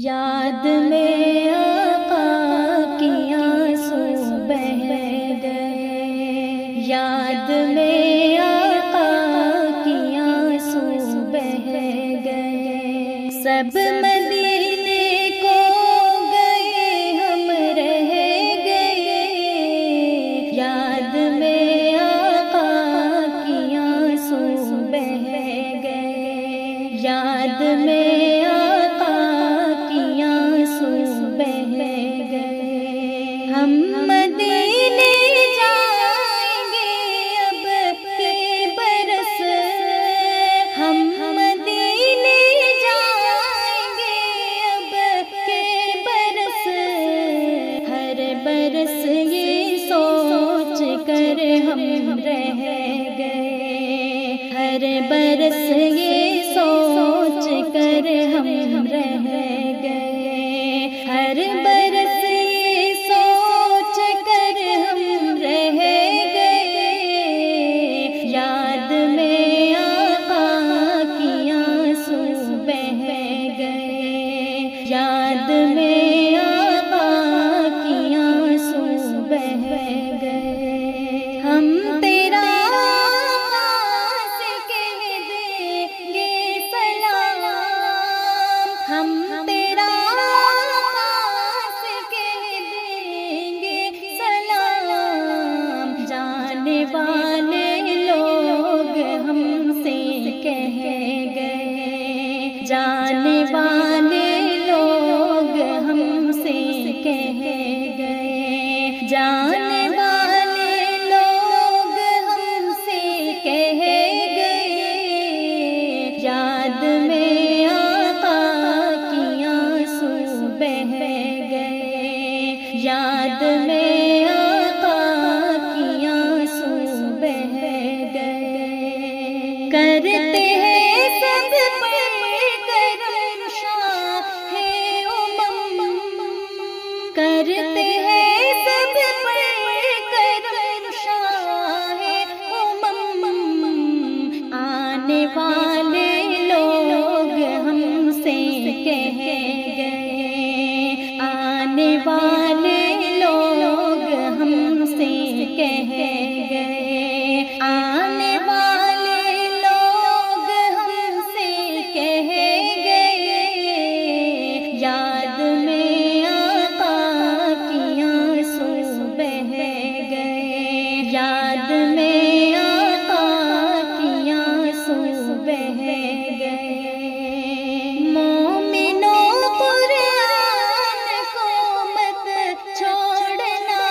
یاد میں آقا کی آنسو بہہ گئے، یاد میں آقا کی آنسو بہہ گئے، سب مدینے کو گئے ہم رہ گئے، یاد میں آقا کی آنسو بہہ گئے، یاد میں ہم مدینے جائیں گے اب کے برس، ہم مدینے جائیں گے اب کے برس، ہر برس یہ سوچ کر ہم رہ گئے، ہر برس یہ سوچ کر ہم رہ گئے، ہر برس جانے والے لوگ ہم سے کہہ گئے، جانے والے لوگ ہم سے کہہ گئے، یاد میں آقا کی آنسو بہہ گئے، یاد میں آقا کی آنسو بہہ گئے، کرتے کرتے ہیں سب پر کرم شاہ امم، آنے والے لوگ ہم سے کہہ گئے، آنے والے لوگ ہم سے کہہ گئے، آنے والے لوگ ہم سے کہہ گئے، یاد میں یاد میں آقا کی آنسو بہہ گئے، مومنوں قرآن کو مت چھوڑنا،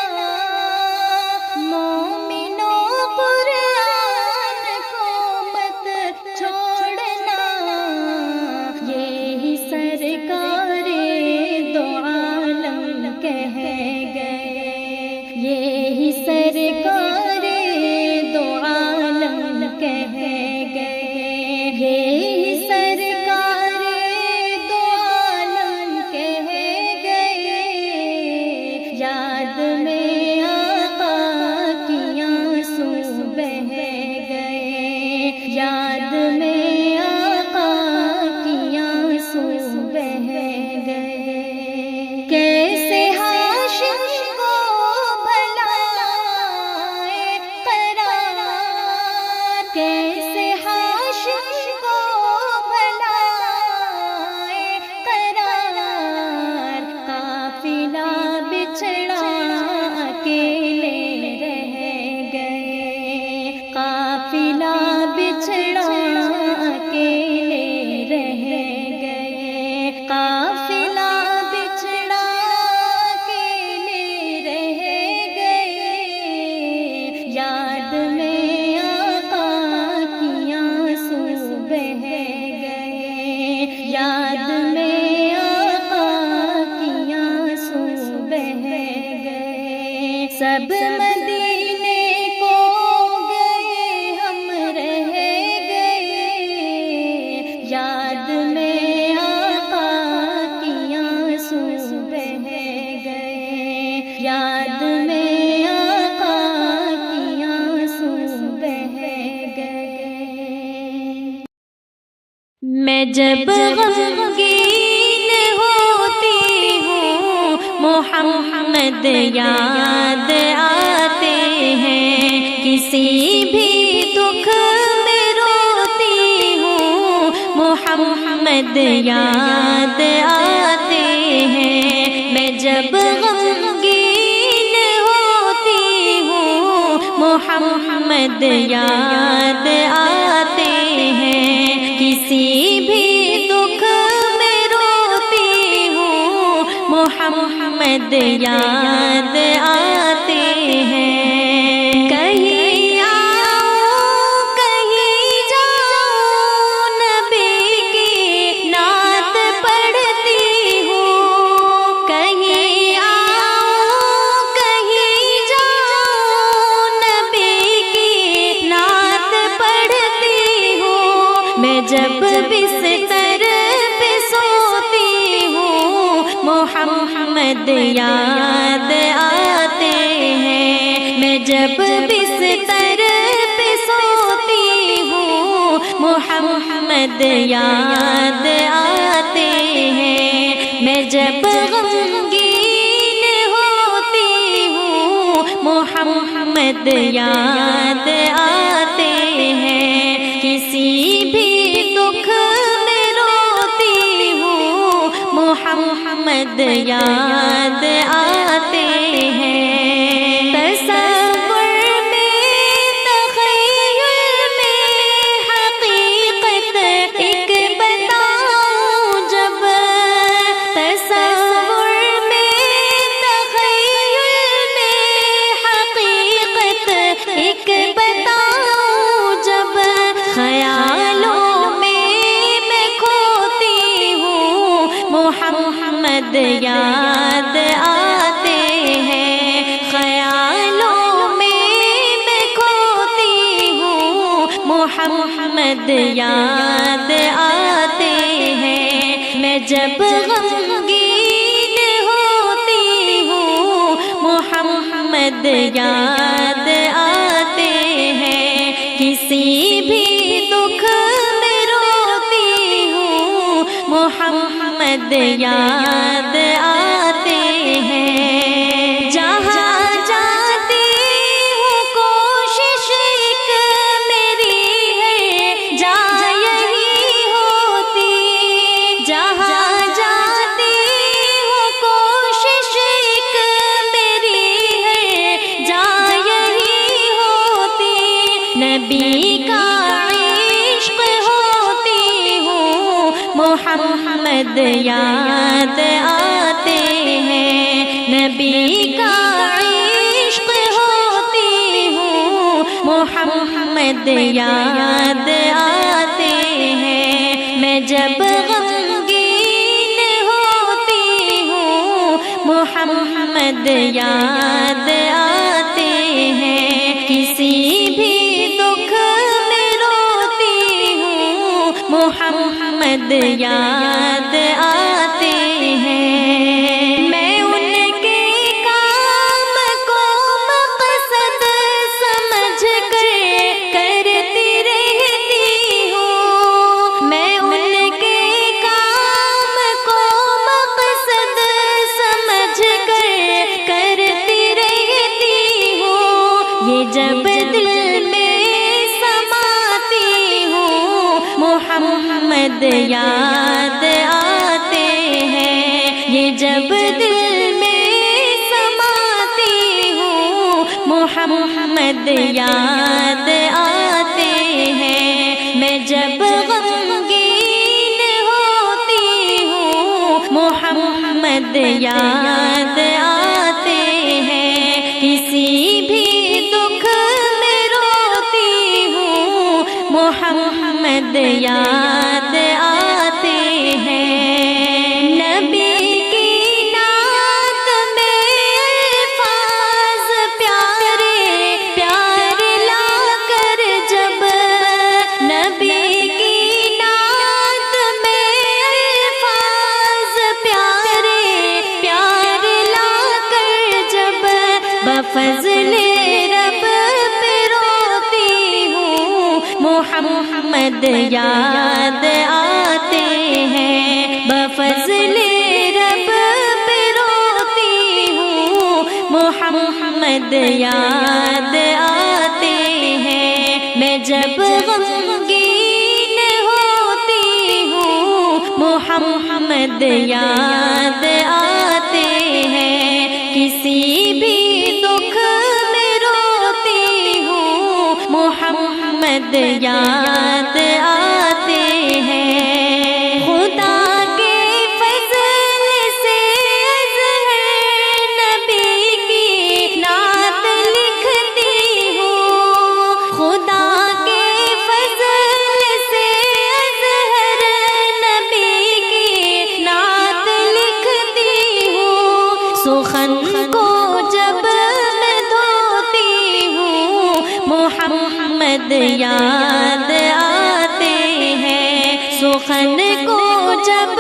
مومنوں قرآن کو مت چھوڑنا، یہی سرکار دو عالم کہہ گئے، یہی سرکار دو عالم کہہ گئے، یہی سرکار دو عالم کہہ گئے، یاد میں آقا کی آنسو بہہ گئے، یاد میں آقا کی آنسو بہہ گئے، کیسے ہاشم کو کیسے ہاشم کو بھلائے قرار، قافلہ بچھڑا اکیلے رہ گئے، قافلہ بچھڑا اکیلے رہ گئے، قافلہ بچھڑا اکیلے رہ گئے، یاد میں بہہ گئے، یاد میں آقا کی آنسو بہہ گئے، سب مدینے کو گئے ہم رہ گئے، یاد میں آقا کی آنسو بہہ گئے، یاد میں آقا کی آنسو بہہ گئے۔ میں جب غمگین ہوں محمد یاد آتے ہیں، کسی بھی دکھ میں روتی ہوں، محمد یاد آتے ہیں، میں جب غمگین ہوتی ہوں، محمد یاد آتے ہیں، کسی بھی دکھ میں روتی ہوں، محمد یاد آتے ہیں، کہیں آؤں کہیں جاؤں، نبی کی نعت پڑھتی ہوں، کہیں آؤں کہیں جاؤں، نبی کی نعت پڑھتی ہوں، میں جب بستر پہ سوتی ہوں، محمد یاد آتے ہیں، میں جب بستر پہ سوتی ہوں، محمد یاد آتے ہیں، میں جب غمگین ہوتی ہوں، محمد یاد آتے ہیں، کسی بھی دکھ میں روتی ہوں، محمد یاد آتے ہیں، تصور میں تخیل میں حقیقت ایک بتاؤں جب، تصور میں تخیل میں حقیقت ایک بتاؤں جب، خیالوں میں میں کھوتی ہوں، محمد یاد آتے ہیں، خیالوں میں میں کھوتی ہوں، محمد یاد آتے ہیں، میں جب غمگین ہوتی ہوں، محمد یاد آتے ہیں، کسی بھی دکھ میں روتی ہوں، محمد یاد آتے ہیں، جہاں جاتی ہوں کوشش ایک میری ہے، جا یہی ہوتی، جہاں جاتی ہوں کوشش ایک میری ہے، جا یہی ہوتی، نبی کا عشق ہوتی ہوں، محمد یاد آتے ہیں، نبی کا عشق ہوتی ہوں، محمد یاد آتے ہیں، میں جب غمگین ہوتی ہوں، محمد یاد آتے ہیں، کسی بھی دکھ میں روتی ہوں، محمد یاد آتے ہیں، میں ان کے کام کو مقصد سمجھ کر کرتی رہتی ہوں، میں ان کے کام کو مقصد سمجھ کر کرتی رہتی ہوں، یہ جب دل میں سماتی ہوں، محمد یاد آتے ہیں، یہ جب دل میں سماتی ہوں، محمد یاد آتے ہیں، میں جب غمگین ہوتی ہوں، محمد یاد آتے ہیں، کسی بھی دکھ میں روتی ہوں، محمد یاد آتے ہیں، نبی کی نعت میں الفاظ پیارے پیارے لا کر جب، نبی کی نعت میں الفاظ پیارے پیارے لا کر جب، بفضل رب پہ روتی ہوں، محمد یاد آتے ہیں، بفضل رب پہ روتی ہوں، محمد یاد آتے ہیں، میں جب غمگین ہوتی ہوں محمد یاد آتے ہیں، کسی بھی دکھ میں روتی ہوں محمد یاد آتے ہیں، خدا کے فضل سے اظہر نبی کی نعت لکھتی ہوں، خدا کے فضل سے اظہر نبی کی نعت لکھتی ہوں، سخن کو جب میں دھوتی ہوں محمد یاد آتے ہیں، سخن کو جب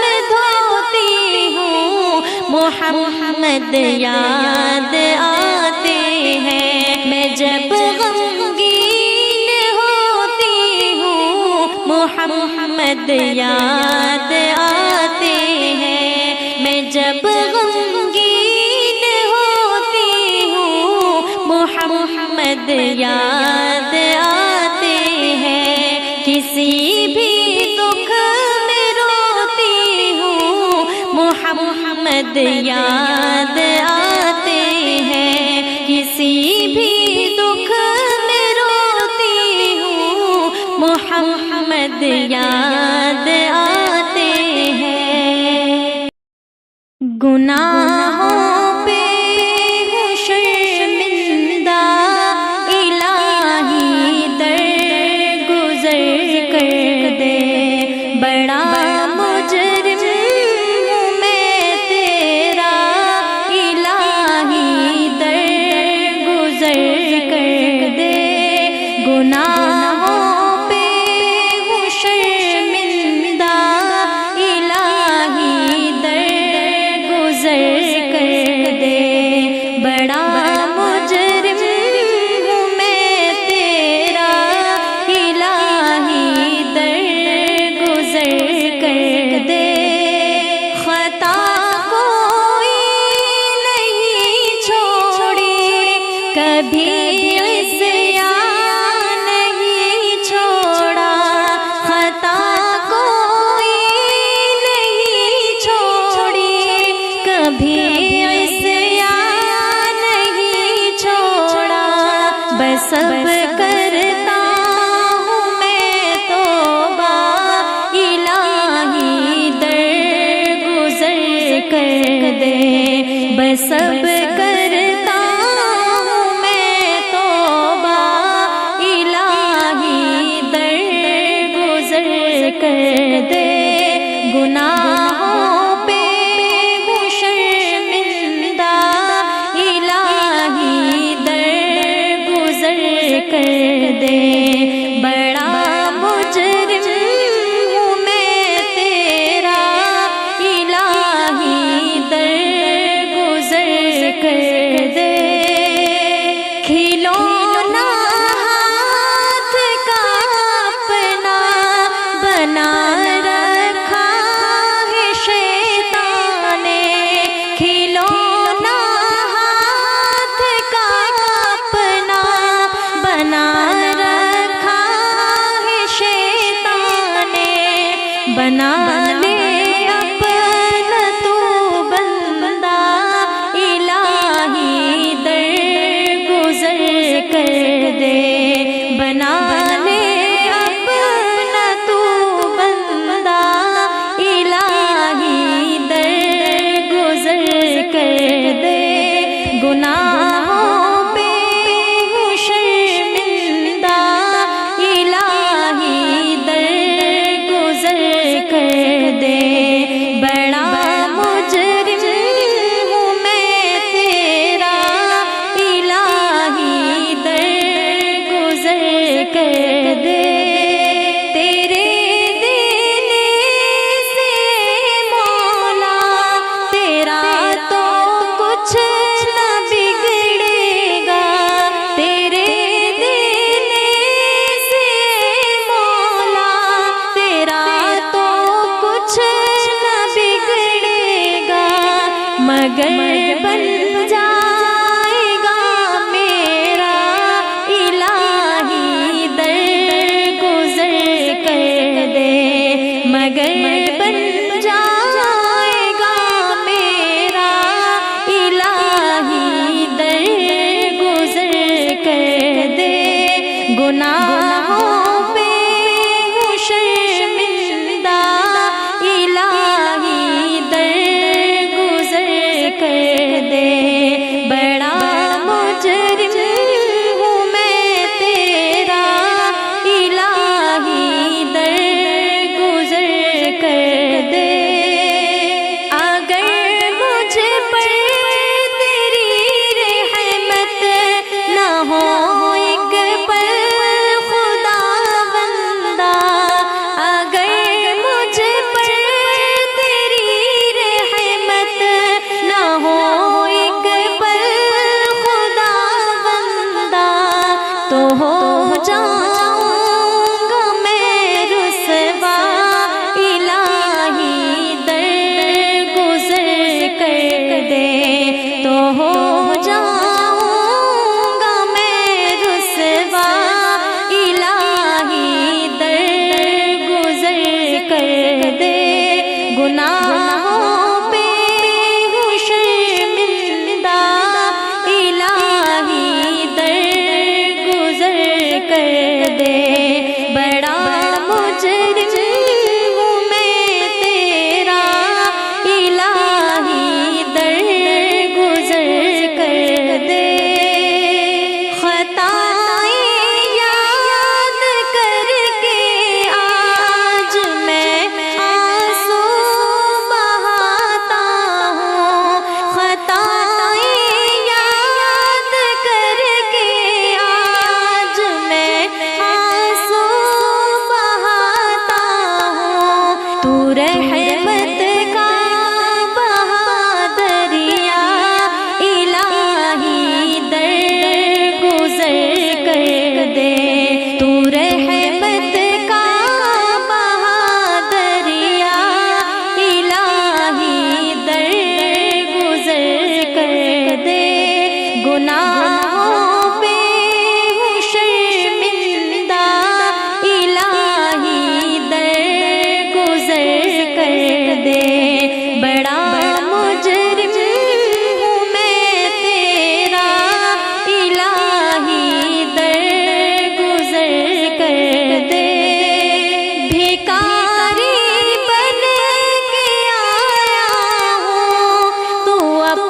میں دھوتی ہوں محمد یاد آتے ہیں، میں جب غمگین ہوتی ہوں محمد یاد آتے ہیں، میں جب غمگین ہوتی ہوں محمد یاد آتے ہیں، کسی بھی دکھ میں روتی ہوں محمد یاد آتے ہیں، کسی بھی دکھ میں روتی ہوں محمد یاد آتے ہیں، گناہوں پہ ہوں شرمندہ الہی در گزر کر دے، بڑا مجرم ہوں میں تیرا الہی در گزر کر دے، گناہوں پہ ہوں شرمندہ الہی در گزر کر دے، بڑا مجرم ہوں میں تیرا الہی در گزر کر دے، خطا کوئی نہیں چھوڑی کبھی عصیان نہیں چھوڑا، خطا کوئی نہیں چھوڑی کبھی عصیان نہیں چھوڑا، بس اب کرتا ہوں میں توبہ الہی در گزر کر دے، بس اب کرتا ہوں میں توبہ الہی در گزر کر دے، گناہوں پہ ہوں شرمندہ الہی در گزر کر دے، بڑا مجرم ہوں میں تیرا الہی در گزر کر دے، کھلونا ہاتھ کا اپنا بنا رکھا ہے شیطان نے، کھلونا ہاتھ کا اپنا بنا رکھا ہے شیطان نے، بنا لے اپنا تو بندہ الہی در گزر کر دے، بنا لے اپنا تو بندہ الہی در گزر کر دے، گناہوں پہ ہوں شرمندہ الہی در گزر کر دے، بڑا مجرم ہوں میں تیرا الہی در گزر کر دے، تیرے دینے سے مولا تیرا تو کچھ نہ بگڑے گا، تیرے دینے سے مولا تیرا تو کچھ نہ بگڑے گا، مگر بن جائے گا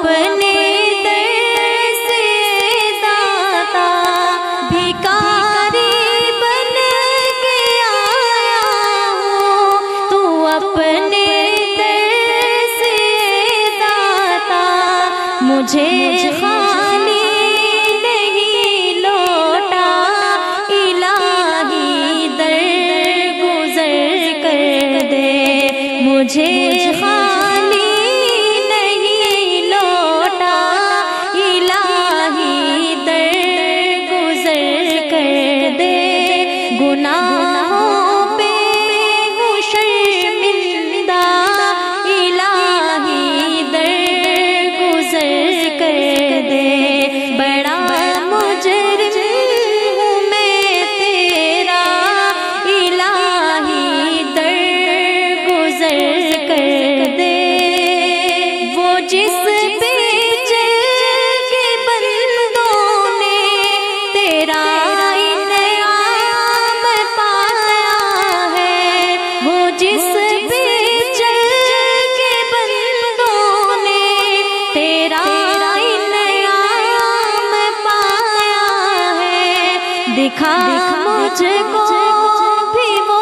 اپنے در سے داتا بھکاری بن کے آیا ہوں، تو اپنے در سے داتا مجھے خالی نہیں لوٹا، الہی در گزر کر دے، مجھے خالی نہیں لوٹا، الہی در گزر کر دے، گناہوں پہ ہوں شرمندہ، الہی در گزر کر دے، بڑا مجرم ہوں میں تیرا، الہی در گزر کر دے، وہ جس پہ چل کے بندوں نے تیرا انعام پایا ہے، وہ جس پہ چل کے بندوں نے تیرا انعام پایا ہے، دکھا مجھ کو بھی وہ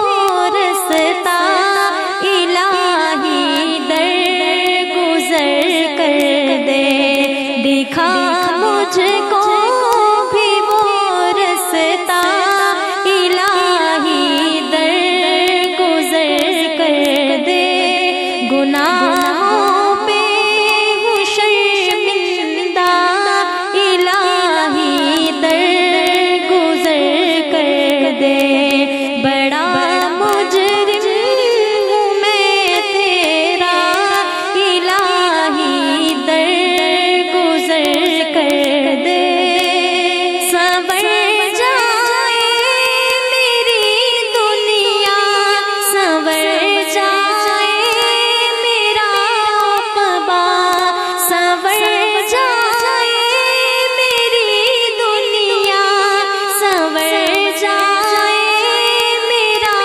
رستہ، الہی در گزر کر دے، دکھا مجھ کو بھی وہ رستہ، الہی در گزر کر دے، گناہوں پہ ہوں شرمندہ، الہی در گزر کر دے، بڑا مجرم ہوں میں تیرا، الہی در گزر کر دے، سنور جائے میری دنیا، سنور جائے میرا عقبہ، سنور جائے میری دنیا، سنور جائے میرا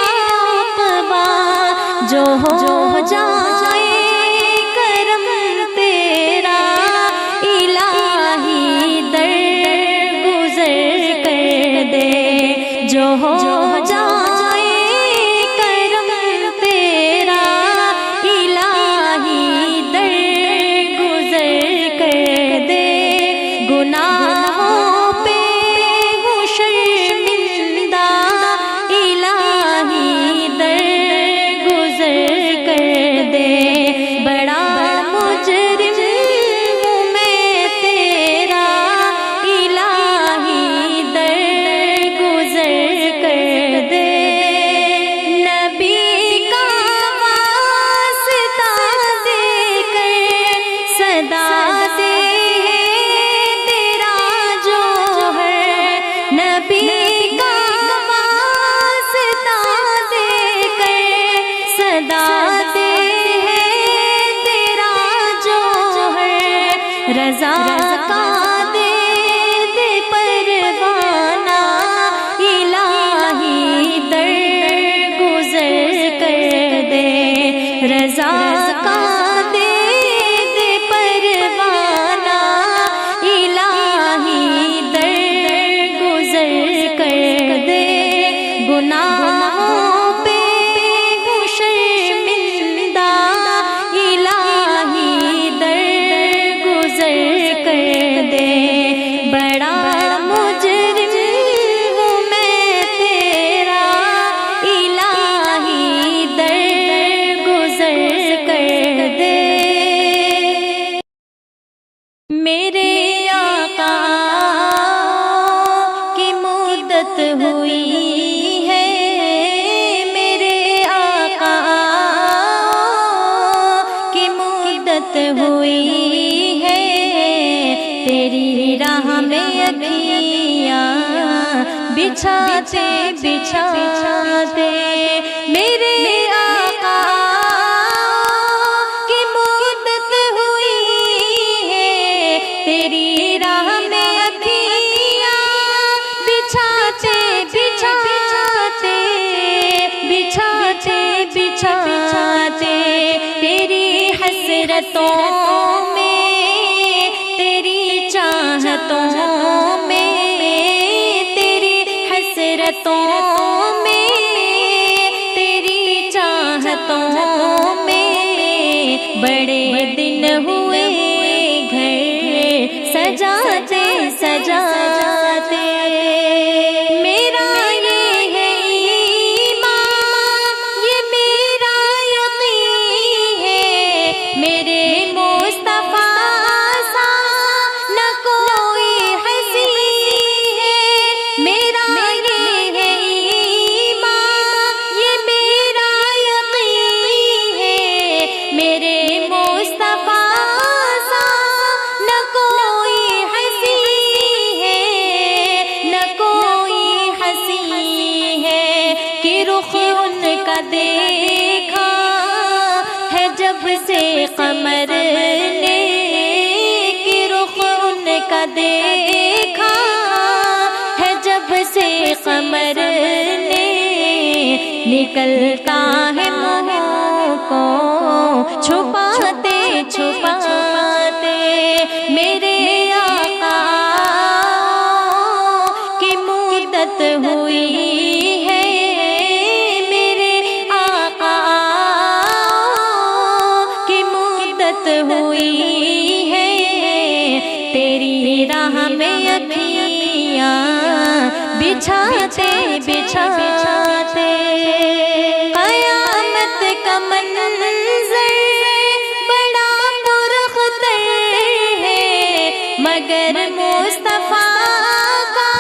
عقبہ، جو ہو جائے کرم تیرا، الہی در گزر کر دے، جو ہو جائے کرم تیرا، الہی در گزر کر دے، گناہوں پہ ہوں شرمندہ، الہی در گزر کر دے، بڑا مجرم ہوں میں تیرا، الہی در گزر کر دے، نبی کا واسطہ دے کر صدا دے تیرا جو ہے، نبی کا واسطہ دے کر صدا دے تیرا جو ہے، رضا کا دے دے پروانہ، الہی در گزر کر دے، رضا کا دے دے پروانہ، الہی در گزر کر دے، گناہوں پہ ہوں شرمندہ، الہی در گزر کر دے، بڑا مجرم ہوں میں تیرا، الہی در گزر کر دے، میرے آقا کی مدت ہوئی ہے، میرے آقا کی مدت ہوئی ہے، تیری راہ میں اکھیاں بچھاتے بچھاتے، میرے آقا کی مدت ہوئی ہے، تیری راہ میں اکھیاں بچھاتے بچھاتے بچھاتے بچھاتے، تیری حسرتوں میں تیری چاہتوں میں، تیری حسرتوں میں، تیری چاہتوں میں، بڑے دن ہوئے گھر سجاتے سجاتے۔ میرا یہ ہے ایمان، یہ میرا یقین ہے، میرے مصطفیٰ سا نہ کوئی حسین ہے۔ میرا یہ ہے ایمان، یہ میرا یقین ہے، میرے مصطفیٰ سا نہ کوئی حسین ہے، نہ کوئی حسین ہے۔ کہ رخ ان کا دیکھا ہے جب سے قمر نے، کہ رخ ان کا دیکھا ہے جب سے قمر نے، نکلتا ہے منہ کو چھپاتے چھپاتے۔ میرے آقا کی مدت ہوئی ہے، میرے آقا کی مدت ہوئی ہے، تیری راہ میں اکھیاں بچھاتے بچھاتے۔ قیامت کا منظر بڑا پرخطر ہے، مگر مصطفیٰ کا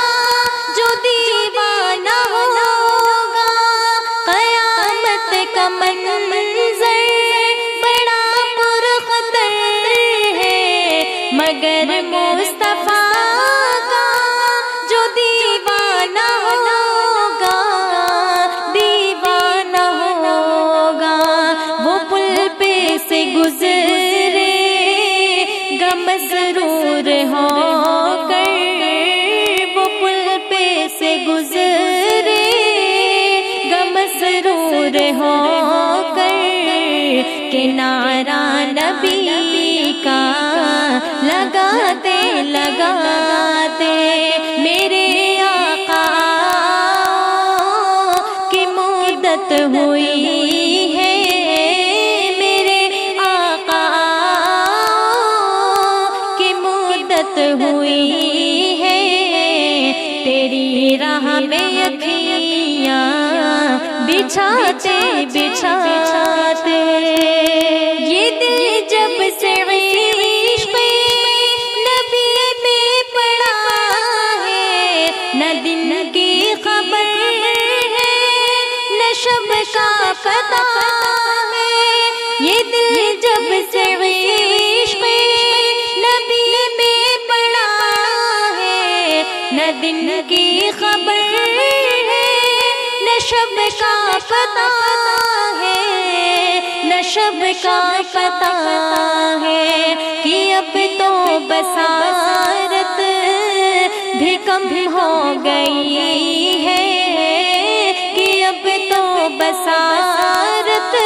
جو دیوانہ ہوگا۔ قیامت کا منظر بڑا پرخطر ہے، مگر مصطفیٰ کا جو دیوانہ ہوگا، دیوانہ ہوگا۔ وہ پل پہ سے گزرے گا مسرور ہو کر، وہ پل پہ سے گزرے گا مسرور ہو کر، کنارہ نبی کا لگاتے لگاتے۔ میرے آقا کی مدت ہوئی ہے، میرے آقا کی مدت ہوئی ہے، تیری راہ میں اکھیاں بچھاتے بچھاتے۔ یہ دل جب سے عشق نبی میں پڑا ہے، نہ دن کی خبر ہے نہ شب کا پتہ ہے۔ یہ دل جب سے عشق نبی میں پڑا ہے، نہ دن کی خبر ہے نہ شب کا پتہ ہے، نہ شب کا پتہ ہے۔ کہ اب تو بصارت بھی کم ہو گئی ہے، کہ اب تو بصارت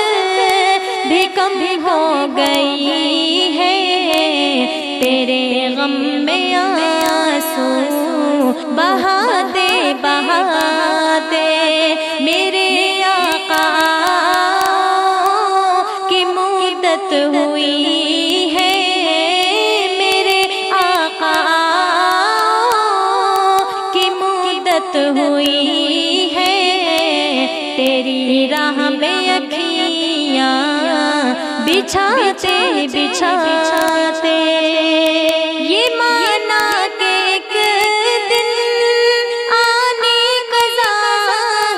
بھی کم ہو گئی ہے، تیرے غم میں آنسو بہاتے بہاتے۔ میرے آقا کی مدت ہوئی ہے، میرے آقا کی مدت ہوئی ہے، تیری راہ میں اکھیاں بچھاتے بچھاتے۔ یہ مانا کہ ایک دن آنے قضا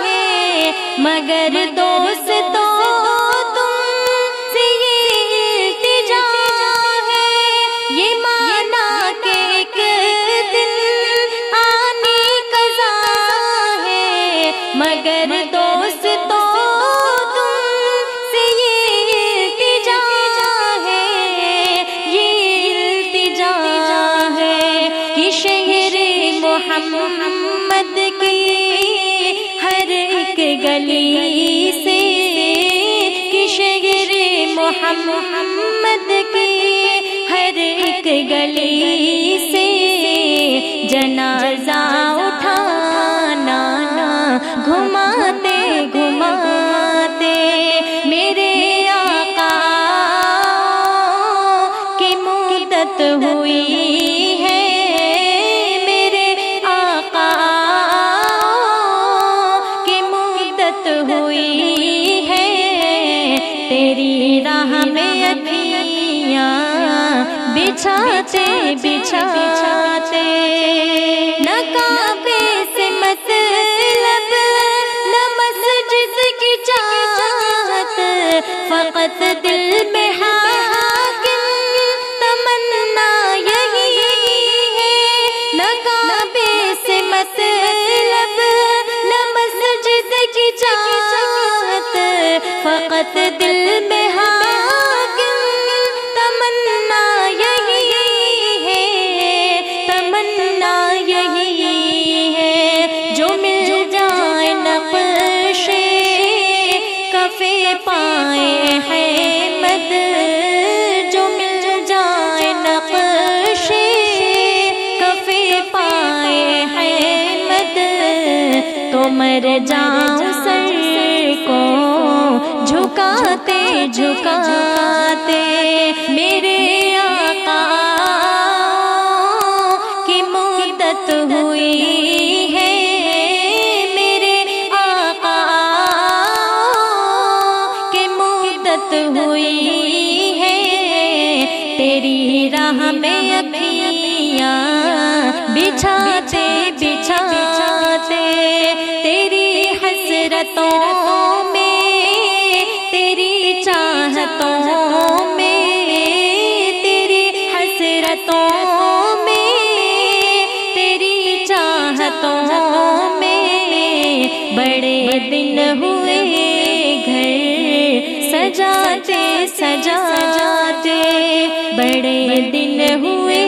ہے، مگر دوست تو تم سے یہ التجا ہے۔ یہ مانا کہ ایک دن آنے قضا ہے، مگر دوست تو تم سے یہ التجا ہے، یہ التجا ہے۔ کہ شہر محمد کی ہر ایک گلی سے، کہ شہر محمد کی ہر ایک گلی سے جنازہ اٹھانا، گھماتے گھماتے میرے آقا کی مدت ہوئی ہے، میرے آقا کی مدت ہوئی ہے، تیری راہ میں اکھیاں بچھاتے بچھاتے، نہ کعبے سے مطلب نہ مسجد کی چاہت، فقط دل میں حاکم تمنا یہی ہے، نہ کعبے سے مطلب نہ مسجد کی چاہت، فقط دل میں پائے احمد، جو مل جائے نقش کفے پائے احمد، تو مر جاؤں سر کو جھکاتے جھکاتے، میرے آقا کی مدت ہوئی ہے، ہوئی ہے، تیری راہ میں اکھیاں بچھاتے بچھاتے، تیری حسرتوں میں تیری چاہتوں میں، تیری حسرتوں میں تیری چاہتوں میں، بڑے دن ہوئے گھر سجاتے سجاتے، بڑے دن ہوئے